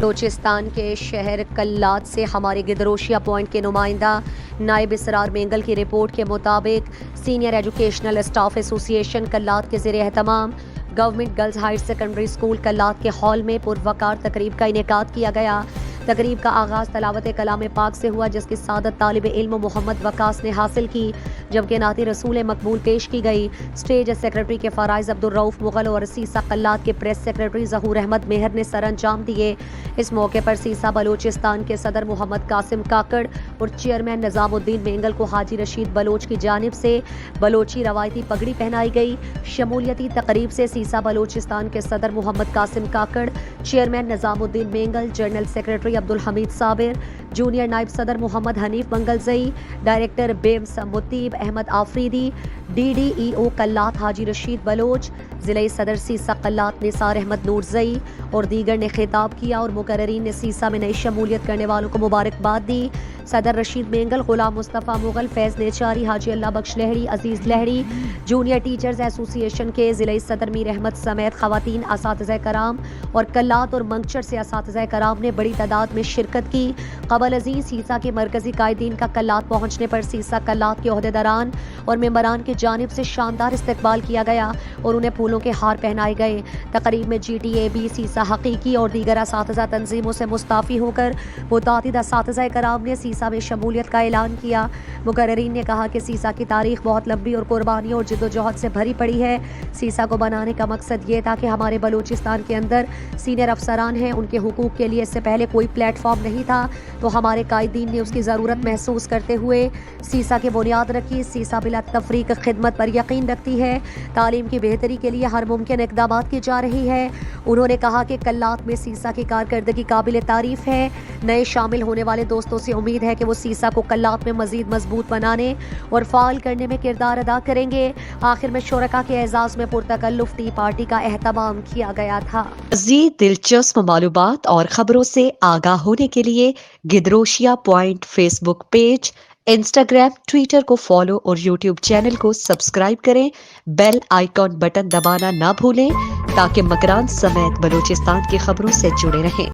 بلوچستان کے شہر کلات سے ہمارے گدروشیا پوائنٹ کے نمائندہ نائب اسرار مینگل کی رپورٹ کے مطابق سینئر ایجوکیشنل اسٹاف ایسوسی ایشن کلات کے زیر اہتمام government girls higher secondary school Kalat کے ہال میں پروقار تقریب کا انعقاد کیا گیا۔ تقریب کا آغاز تلاوت کلام پاک سے ہوا، جس کی سعادت طالب علم محمد وقاص نے حاصل کی، جبکہ نعت رسول مقبول پیش کی گئی۔ اسٹیج سیکرٹری کے فرائض عبدالرؤف مغل اور سیسا کلات کے پریس سیکرٹری ظہور احمد مہر نے سر انجام دیے۔ اس موقع پر سیسا بلوچستان کے صدر محمد قاسم کاکڑ اور چیئرمین نظام الدین مینگل کو حاجی رشید بلوچ کی جانب سے بلوچی روایتی پگڑی پہنائی گئی۔ شمولیتی تقریب سے سیسا بلوچستان کے صدر محمد Qasim Kakar, chairman Nizam uddin Mengal, general secretary Abdulhamid Sabir, junior نائب صدر محمد حنیف منگلزئی، ڈائریکٹر بیمس Mutayyib Ahmed Afridi, D D E O Kalat Haji Rashid Baloch, ضلعی صدر سیسا کلات نثار احمد نورزئی اور دیگر نے خطاب کیا اور مقررین نے سیسا میں نئی شمولیت کرنے والوں کو مبارکباد دی۔ صدر رشید مینگل، غلام مصطفیٰ مغل، فیض نیچاری، حاجی اللہ بخش لہڑی، عزیز لہڑی، جونیئر ٹیچرز ایسوسی ایشن کے ضلعی صدر میر احمد سمیت خواتین اساتذہ کرام اور کلات اور منگچر سے اساتذہ کرام نے بڑی تعداد میں شرکت کی۔ قبل ازیں سیسا کے مرکزی قائدین کا کلات پہنچنے پر سیسا کلات کے عہدیداران اور ممبران کی جانب سے شاندار استقبال کیا گیا اور انہیں پھولوں کے ہار پہنائے گئے۔ تقریب میں جی ٹی اے بی، سیسا حقیقی اور دیگر اساتذہ تنظیموں سے مستعفی ہو کر متعدد اساتذہ کرام نے سیسا میں شمولیت کا اعلان کیا۔ مقررین نے کہا کہ سیسا کی تاریخ بہت لمبی اور قربانیوں اور جد و جہد سے بھری پڑی ہے۔ سیسا کو بنانے کا مقصد یہ تھا کہ ہمارے بلوچستان کے اندر سینئر افسران ہیں، ان کے حقوق کے لیے اس سے پہلے کوئی پلیٹ فارم نہیں تھا، تو ہمارے قائدین نے اس کی ضرورت محسوس کرتے ہوئے سیسا کی بنیاد رکھی۔ سیسا بلا تفریق خدمت پر یقین رکھتی ہے، تعلیم کی بہتری کے لیے ہر ممکن اقدامات کی جا رہی ہے۔ انہوں نے کہا کہ کلات میں سیسا کی کارکردگی قابل تعریف ہے۔ نئے شامل ہونے والے دوستوں سے امید ہے کہ وہ سیسا کو کلات میں مزید مضبوط بنانے اور فعال کرنے میں کردار ادا کریں گے۔ آخر میں شرکاء کے اعزاز میں پرتکلف ٹی پارٹی کا اہتمام کیا گیا تھا۔ مزید دلچسپ معلومات اور خبروں سے آگاہ ہونے کے لیے Gedrosia point Facebook page, Instagram, Twitter کو فالو اور یوٹیوب چینل کو سبسکرائب کریں۔ بیل آئیکن بٹن دبانا نہ بھولیں تاکہ مکران سمیت بلوچستان کی خبروں سے جڑے رہیں۔